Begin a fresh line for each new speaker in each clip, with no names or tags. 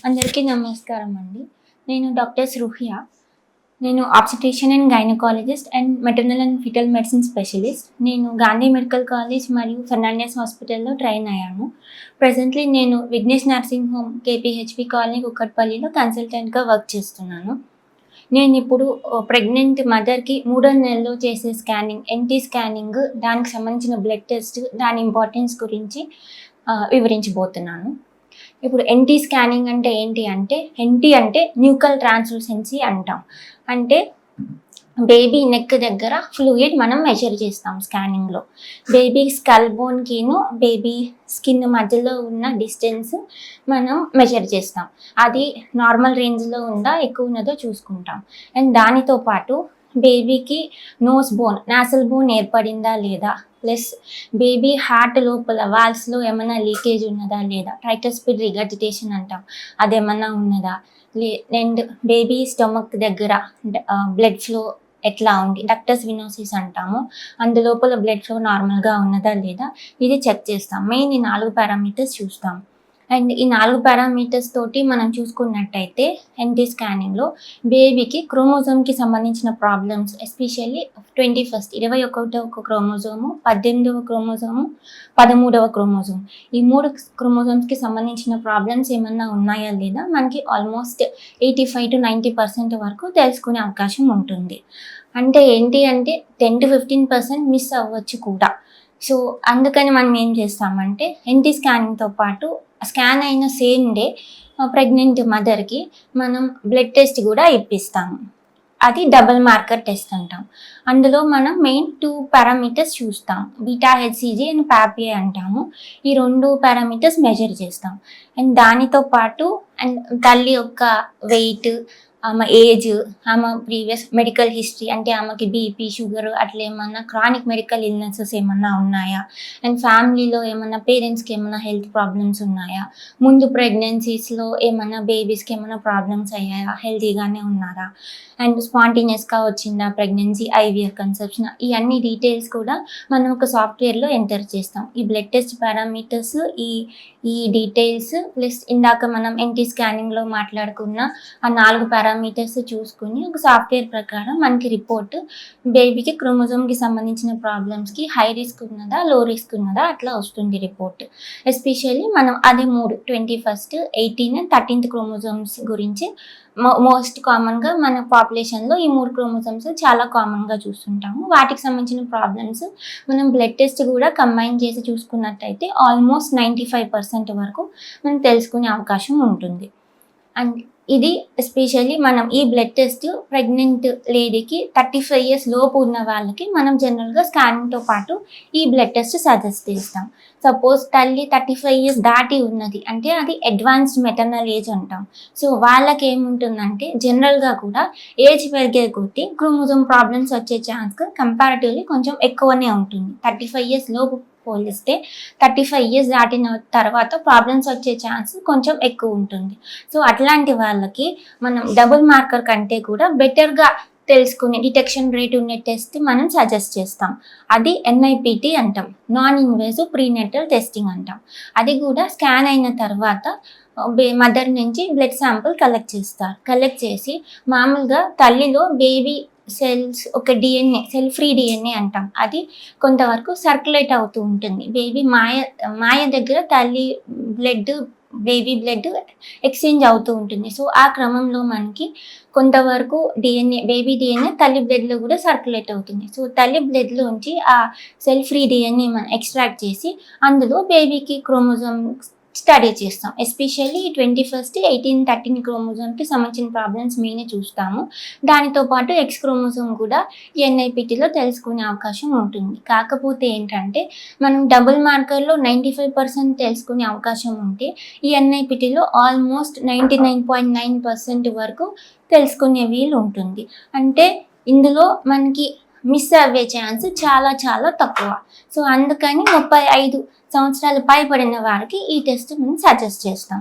అందరికీ నమస్కారం అండి. నేను డాక్టర్ సృహ్య. నేను obstetrician and gynaecologist and maternal and foetal medicine specialist. నేను గాంధీ మెడికల్ కాలేజ్ మరియు ఫెర్నాండిస్ హాస్పిటల్‌లో ట్రైన్ అయ్యాను. ప్రెజెంట్‌లీ నేను Vighnesh nursing home KPHB colony కుక్కట్పల్లిలో కన్సల్టెంట్‌గా వర్క్ చేస్తున్నాను. నేనిప్పుడు ప్రెగ్నెంట్ మదర్‌కి మూడో నెలలో చేసే స్కానింగ్, ఎన్‌టీ స్కానింగ్, దానికి సంబంధించిన బ్లడ్ టెస్ట్, దాని ఇంపార్టెన్స్ గురించి వివరించబోతున్నాను. ఇప్పుడు ఎన్టీ స్కానింగ్ అంటే ఏంటి అంటే, ఎన్టీ అంటే న్యూకల్ ట్రాన్స్లూసెన్సీ అంటాం. అంటే బేబీ నెక్ దగ్గర ఫ్లూయిడ్ మనం మెజర్ చేస్తాం స్కానింగ్లో. బేబీ స్కల్ బోన్కిను బేబీ స్కిన్ మధ్యలో ఉన్న డిస్టెన్స్ మనం మెజర్ చేస్తాం. అది నార్మల్ రేంజ్లో ఉందా, ఎక్కువ ఉన్నదో చూసుకుంటాం. అండ్ దానితో పాటు బేబీకి నోస్ బోన్, నాసల్ బోన్ ఏర్పడిందా లేదా, ప్లస్ బేబీ హార్ట్ లోపల వాల్స్లో ఏమైనా లీకేజ్ ఉన్నదా లేదా, ట్రైకస్పిడ్ రిగర్జిటేషన్ అంటాం, అదేమన్నా ఉన్నదా, అండ్ బేబీ స్టమక్ దగ్గర బ్లడ్ ఫ్లో ఎట్లా ఉంది, డక్టస్ వినోసిస్ అంటాము, అందులోపల బ్లడ్ ఫ్లో నార్మల్గా ఉన్నదా లేదా, ఇది చెక్ చేస్తాం. మెయిన్ ఈ 4 పారామీటర్స్ చూస్తాం. అండ్ ఈ 4 పారామీటర్స్ తోటి మనం చూసుకున్నట్టయితే ఎన్టీ స్కానింగ్లో బేబీకి క్రోమోజోమ్కి సంబంధించిన ప్రాబ్లమ్స్, ఎస్పెషల్లీ 21వ క్రోమోజోము, 18వ క్రోమోజోము, 13వ క్రోమోజోమ్, ఈ 3 క్రోమోజోమ్స్కి సంబంధించిన ప్రాబ్లమ్స్ ఏమన్నా ఉన్నాయా లేదా మనకి ఆల్మోస్ట్ 85-90% వరకు తెలుసుకునే అవకాశం ఉంటుంది. అంటే ఏంటి అంటే 10-15% మిస్ అవ్వచ్చు కూడా. సో అందుకని మనం ఏం చేస్తామంటే ఎన్టీ స్కానింగ్తో పాటు స్కాన్ అయిన సేమ్ డే ప్రెగ్నెంట్ మదర్కి మనం బ్లడ్ టెస్ట్ కూడా ఇప్పిస్తాము. అది డబుల్ మార్కర్ టెస్ట్ అంటాం. అందులో మనం మెయిన్ 2 పారామీటర్స్ చూస్తాం. బీటా హెచ్సిజీ అండ్ పాపిఏ అంటాము. ఈ 2 పారామీటర్స్ మెజర్ చేస్తాం. అండ్ దానితో పాటు అండ్ తల్లి యొక్క వెయిట్, ఆమె ఏజ్, ఆమె ప్రీవియస్ మెడికల్ హిస్టరీ, అంటే ఆమెకి బీపీ, షుగర్ అట్లా ఏమన్నా క్రానిక్ మెడికల్ ఇల్నెసెస్ ఏమన్నా ఉన్నాయా, అండ్ ఫ్యామిలీలో ఏమన్నా పేరెంట్స్కి ఏమన్నా హెల్త్ ప్రాబ్లమ్స్ ఉన్నాయా, ముందు ప్రెగ్నెన్సీస్లో ఏమన్నా బేబీస్కి ఏమన్నా ప్రాబ్లమ్స్ అయ్యాయా, హెల్తీగానే ఉన్నారా, అండ్ స్పాంటేనియస్గా వచ్చిందా ప్రెగ్నెన్సీ, ఐవీఎఫ్ కన్సెప్షన్, ఈ అన్ని డీటెయిల్స్ కూడా మనం ఒక సాఫ్ట్వేర్లో ఎంటర్ చేస్తాం. ఈ బ్లడ్ టెస్ట్ పారామీటర్స్, ఈ డీటెయిల్స్ ప్లస్ ఇందాక మనం ఎన్టీ స్కానింగ్లో మాట్లాడుకున్న ఆ 4 పారామీటర్స్ చూసుకుని ఒక సాఫ్ట్వేర్ ప్రకారం మనకి రిపోర్ట్, బేబీకి క్రోమోజోమ్కి సంబంధించిన ప్రాబ్లమ్స్కి హై రిస్క్ ఉన్నదా, లో రిస్క్ ఉన్నదా అట్లా వస్తుంది రిపోర్ట్. ఎస్పెషల్లీ మనం అదే 21st, 18 and 13th క్రోమోజోమ్స్ గురించి మోస్ట్ కామన్గా మన పాపులేషన్లో ఈ 3 క్రోమోజోమ్స్ చాలా కామన్గా చూస్తుంటాము. వాటికి సంబంధించిన ప్రాబ్లమ్స్ మనం బ్లడ్ టెస్ట్ కూడా కంబైన్ చేసి చూసుకున్నట్టయితే ఆల్మోస్ట్ 95% వరకు మనం తెలుసుకునే అవకాశం ఉంటుంది. అండ్ ఇది ఎస్పెషల్లీ మనం ఈ బ్లడ్ టెస్ట్ ప్రెగ్నెంట్ లేడీకి 35 years లోపు ఉన్న వాళ్ళకి మనం జనరల్గా స్కానింగ్తో పాటు ఈ బ్లడ్ టెస్ట్ సజెస్ట్ చేస్తాం. సపోజ్ తల్లి 35 years దాటి ఉన్నది అంటే అది అడ్వాన్స్డ్ మెటర్నల్ ఏజ్ అంటాం. సో వాళ్ళకి ఏముంటుందంటే జనరల్గా కూడా ఏజ్ పెరిగే కొద్దీ క్రోమోజోమ్ ప్రాబ్లమ్స్ వచ్చే ఛాన్స్ కంపారిటివ్లీ కొంచెం ఎక్కువనే ఉంటుంది. 35 years లోపు పోలిస్తే 35 years దాటిన తర్వాత ప్రాబ్లమ్స్ వచ్చే ఛాన్స్ కొంచెం ఎక్కువ ఉంటుంది. సో అట్లాంటి వాళ్ళకి మనం డబుల్ మార్కర్ కంటే కూడా బెటర్గా తెలుసుకునే డిటెక్షన్ రేట్ ఉండే టెస్ట్ మనం సజెస్ట్ చేస్తాం. అది ఎన్ఐపిటి అంటాం, నాన్ ఇన్వేసివ్ ప్రీనేటల్ టెస్టింగ్ అంటాం. అది కూడా స్కాన్ అయిన తర్వాత మదర్ నుంచి బ్లడ్ శాంపుల్ కలెక్ట్ చేస్తారు. కలెక్ట్ చేసి మామూలుగా తల్లిలో బేబీ సెల్స్ ఒక డిఎన్ఏ, సెల్ ఫ్రీ డిఎన్ఏ అంటాం, అది కొంతవరకు సర్క్యులేట్ అవుతూ ఉంటుంది. బేబీ మాయ దగ్గర తల్లి బ్లడ్, బేబీ బ్లడ్ ఎక్స్చేంజ్ అవుతూ ఉంటుంది. సో ఆ క్రమంలో మనకి కొంతవరకు డిఎన్ఏ, బేబీ డిఎన్ఏ తల్లి బ్లడ్లో కూడా సర్క్యులేట్ అవుతుంది. సో తల్లి బ్లడ్లోంచి ఆ సెల్ ఫ్రీ డిఎన్ఏ మనం ఎక్స్ట్రాక్ట్ చేసి అందులో బేబీకి క్రోమోజోమ్ స్టడీ చేస్తాం. ఎస్పెషల్లీ 21st, 18, 13 క్రోమోజోమ్కి సంబంధించిన ప్రాబ్లమ్స్ మెయిన్ చూస్తాము. దానితో పాటు ఎక్స్ క్రోమోజోమ్ కూడా ఎన్ఐపిటిలో తెలుసుకునే అవకాశం ఉంటుంది. కాకపోతే ఏంటంటే మనం డబుల్ మార్కర్లో 95% తెలుసుకునే అవకాశం ఉంటే ఈ ఎన్ఐపిటిలో ఆల్మోస్ట్ 99.9% వరకు తెలుసుకునే వీలు ఉంటుంది. అంటే ఇందులో మనకి మిస్ అవ్వే ఛాన్స్ చాలా చాలా తక్కువ. సో అందుకని 35 సంవత్సరాలు పైబడిన వారికి ఈ టెస్ట్ మేము సజెస్ట్ చేస్తాం.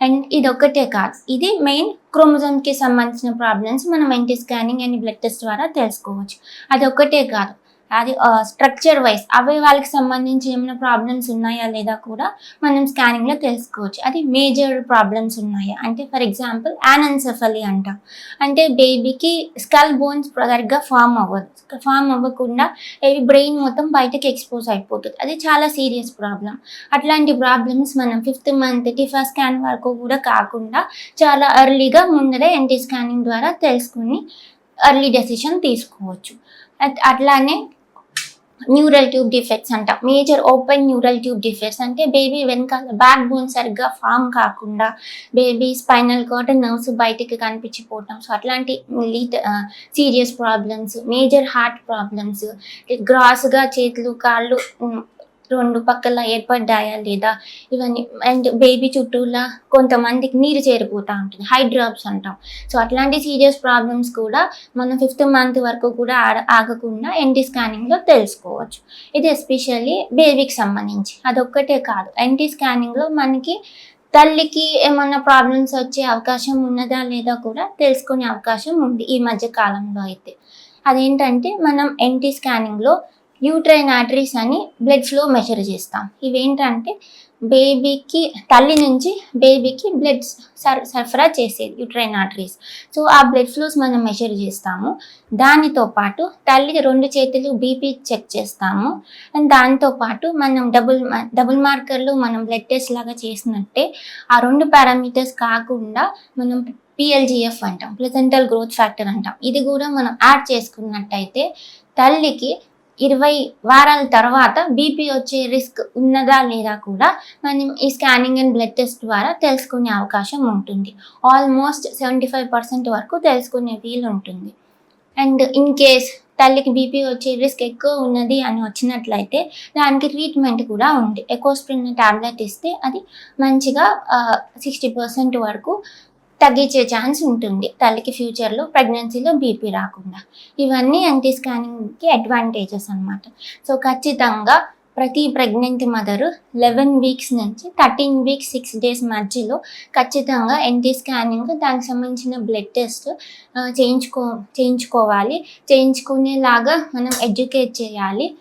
అండ్ ఇది ఒక్కటే కాదు, ఇది మెయిన్ క్రోమోజోమ్కి సంబంధించిన ప్రాబ్లమ్స్ మనం NT scanning and blood test ద్వారా తెలుసుకోవచ్చు. అది ఒక్కటే కాదు, అది స్ట్రక్చర్ వైజ్ అవయవాలకు సంబంధించి ఏమైనా ప్రాబ్లమ్స్ ఉన్నాయా లేదా కూడా మనం స్కానింగ్లో తెలుసుకోవచ్చు. అది మేజర్ ప్రాబ్లమ్స్ ఉన్నాయా అంటే ఫర్ ఎగ్జాంపుల్ యానెన్సెఫలీ అంటాం. అంటే బేబీకి స్కల్ బోన్స్ సరిగ్గా ఫామ్ అవ్వకుండా బ్రెయిన్ మొత్తం బయటకి ఎక్స్పోజ్ అయిపోతుంది. అది చాలా సీరియస్ ప్రాబ్లం. అట్లాంటి ప్రాబ్లమ్స్ మనం 5th మంత్ టిఫా స్కాన్ వరకు కూడా కాకుండా చాలా ఎర్లీగా ముందరే ఎన్టీ స్కానింగ్ ద్వారా తెలుసుకుని ఎర్లీ డెసిషన్ తీసుకోవచ్చు. అట్లానే న్యూరల్ ట్యూబ్ డిఫెక్ట్స్ అంటాం. Major open neural tube defects అంటే బేబీ వెనకాల బ్యాక్ బోన్ సరిగ్గా ఫామ్ కాకుండా బేబీ స్పైనల్ కార్డ్ నర్వ్స్ బయటికి కనిపించిపోవటం. సో అట్లాంటి serious problems, major heart problems, గ్రాస్గా చేతులు కాళ్ళు రెండు పక్కల ఏర్పడ్డాయా లేదా ఇవన్నీ. అండ్ బేబీ చుట్టూలా కొంతమందికి నీరు చేరిపోతూ ఉంటుంది, హైడ్రాప్స్ అంటాం. సో అట్లాంటి సీరియస్ ప్రాబ్లమ్స్ కూడా మనం 5th మంత్ వరకు కూడా ఆగకుండా ఎన్టీ స్కానింగ్లో తెలుసుకోవచ్చు. ఇది ఎస్పెషల్లీ బేబీకి సంబంధించి. అదొక్కటే కాదు, ఎన్టీ స్కానింగ్లో మనకి తల్లికి ఏమన్నా ప్రాబ్లమ్స్ వచ్చే అవకాశం ఉన్నదా లేదా కూడా తెలుసుకునే అవకాశం ఉంది ఈ మధ్య కాలంలో అయితే. అదేంటంటే మనం ఎన్టీ స్కానింగ్లో యూట్రైన్ ఆర్టరీస్ అని బ్లడ్ ఫ్లో మెజర్ చేస్తాం. ఇవేంటంటే బేబీకి తల్లి నుంచి బేబీకి బ్లడ్ సరఫరా చేసేది యూట్రైన్ ఆర్టరీస్. సో ఆ బ్లడ్ ఫ్లోస్ మనం మెజర్ చేస్తాము. దానితో పాటు తల్లికి 2 చేతులు బీపీ చెక్ చేస్తాము. అండ్ దాంతోపాటు మనం డబుల్ మార్కర్లు మనం బ్లడ్ టెస్ట్ లాగా చేసినట్టే ఆ 2 పారామీటర్స్ కాకుండా మనం PLGF అంటాం, ప్లెసెంటల్ గ్రోత్ ఫ్యాక్టర్ అంటాం. ఇది కూడా మనం యాడ్ చేసుకున్నట్టయితే తల్లికి 20 వారాల తర్వాత బీపీ వచ్చే రిస్క్ ఉన్నదా లేదా కూడా మనం ఈ స్కానింగ్ అండ్ బ్లడ్ టెస్ట్ ద్వారా తెలుసుకునే అవకాశం ఉంటుంది. ఆల్మోస్ట్ 75% వరకు తెలుసుకునే వీలు ఉంటుంది. అండ్ ఇన్ కేస్ తల్లికి బీపీ వచ్చే రిస్క్ ఎక్కువ ఉన్నది అని వచ్చినట్లయితే దానికి ట్రీట్మెంట్ కూడా ఉంది. ఎకోస్ప్రిన్ టాబ్లెట్ ఇస్తే అది మంచిగా 60% వరకు తగ్గించే ఛాన్స్ ఉంటుంది తల్లికి ఫ్యూచర్లో ప్రెగ్నెన్సీలో బీపీ రాకుండా. ఇవన్నీ ఎన్టీ స్కానింగ్కి అడ్వాంటేజెస్ అన్నమాట. సో ఖచ్చితంగా ప్రతి ప్రెగ్నెంట్ మదరు 11 వీక్స్ నుంచి 13 వీక్స్ 6 డేస్ మధ్యలో ఖచ్చితంగా ఎన్టీ స్కానింగ్ దానికి సంబంధించిన బ్లడ్ టెస్ట్ చేయించుకోవాలి. చేయించుకునేలాగా మనం ఎడ్యుకేట్ చేయాలి.